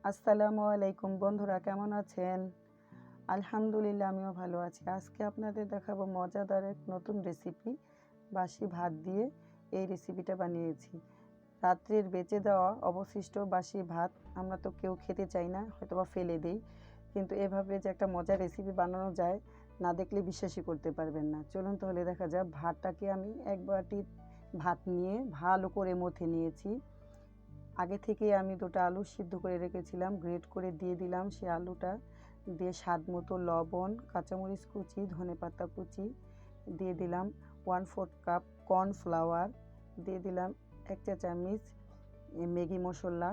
আসসালামু আলাইকুম বন্ধুরা, কেমন আছেন? আলহামদুলিল্লাহ, আমিও ভালো আছি। আজকে আপনাদের দেখাবো মজাদার এক নতুন রেসিপি। বাসি ভাত দিয়ে এই রেসিপিটা বানিয়েছি। রাত্রের বেঁচে দেওয়া অবশিষ্ট বাসি ভাত আমরা তো কেউ খেতে চাই না, হয়তোবা ফেলে দেই, কিন্তু এভাবে যে একটা মজার রেসিপি বানানো যায়, না দেখলে বিশ্বাসই করতে পারবেন না। চলুন তাহলে দেখা যাক। ভাতটাকে আমি এক বাটি ভাত নিয়ে ভালো করে মথে নিয়েছি। আগে থেকে আমি দুটো আলু সিদ্ধ করে রেখেছিলাম, গ্রেট করে দিয়ে দিলাম সে আলুটা। দিয়ে স্বাদ মতো লবণ, কাঁচামরিচ কুচি, ধনেপাতা কুচি, দিয়ে দিলাম 1/4 কাপ কর্নফ্লাওয়ার, দিয়ে দিলাম 1 চা চামচ ম্যাগি মশলা,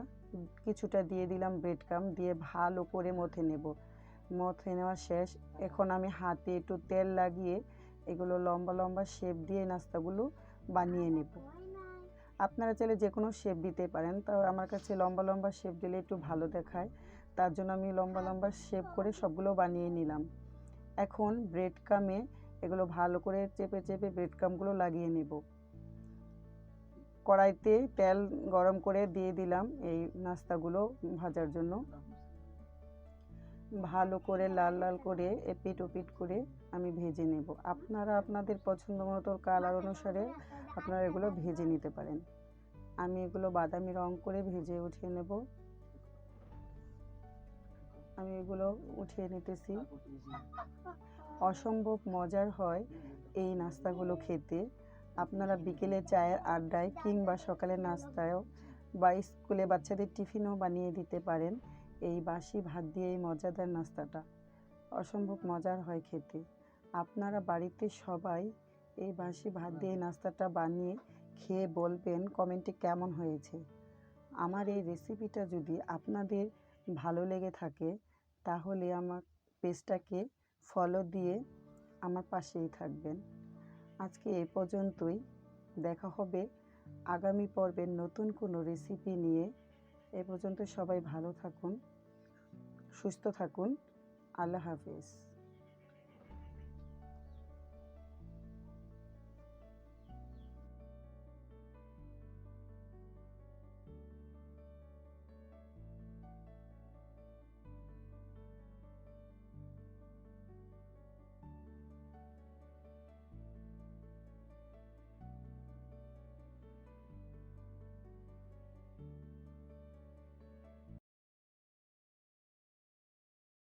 কিছুটা দিয়ে দিলাম ব্রেড ক্রাম্ব, দিয়ে ভালো করে মথে নেব। মথে নেওয়া শেষ। এখন আমি হাতে একটু তেল লাগিয়ে এগুলো লম্বা লম্বা শেপ দিয়ে নাস্তাগুলো বানিয়ে নেব। আপনারা চাইলে যে কোনো শেপ দিতে পারেন, তাও আমার কাছে লম্বা লম্বা শেপ দিলে একটু ভালো দেখায়, তার জন্য আমি লম্বা লম্বা শেপ করে সবগুলো বানিয়ে নিলাম। এখন ব্রেড ক্রাম্বে এগুলো ভালো করে চেপে চেপে ব্রেড ক্রাম্বগুলো লাগিয়ে নেব। কড়াইতে তেল গরম করে দিয়ে দিলাম এই নাস্তাগুলো ভাজার জন্য। ভালো করে লাল লাল করে এপিট ওপিট করে আমি ভেজে নেব। আপনারা আপনাদের পছন্দ মতো কালার অনুসারে আপনারা এগুলো ভেজে নিতে পারেন। আমি এগুলো বাদামি রং করে ভেজে উঠিয়ে নেব। আমি এগুলো উঠিয়ে নিতেছি। অসম্ভব মজার হয় এই নাস্তাগুলো খেতে। আপনারা বিকেলে চায়ের আড্ডায় কিংবা সকালের নাস্তায়ও বা স্কুলে বাচ্চাদের টিফিনও বানিয়ে দিতে পারেন। এই বাসি ভাত দিয়ে এই মজাদার নাস্তাটা অসম্ভব মজার হয় খেতে। আপনারা বাড়িতে সবাই এই বাসি ভাত দিয়ে নাস্তাটা বানিয়ে খেয়ে বলবেন কমেন্টে কেমন হয়েছে। আমার এই রেসিপিটা যদি আপনাদের ভালো লেগে থাকে তাহলে আমার পেজটাকে ফলো দিয়ে আমার পাশেই থাকবেন। আজকে এ পর্যন্তই। দেখা হবে আগামী পর্বের নতুন কোনো রেসিপি নিয়ে। এ পর্যন্ত সবাই ভালো থাকুন, সুস্থ থাকুন। আল্লাহ হাফেজ।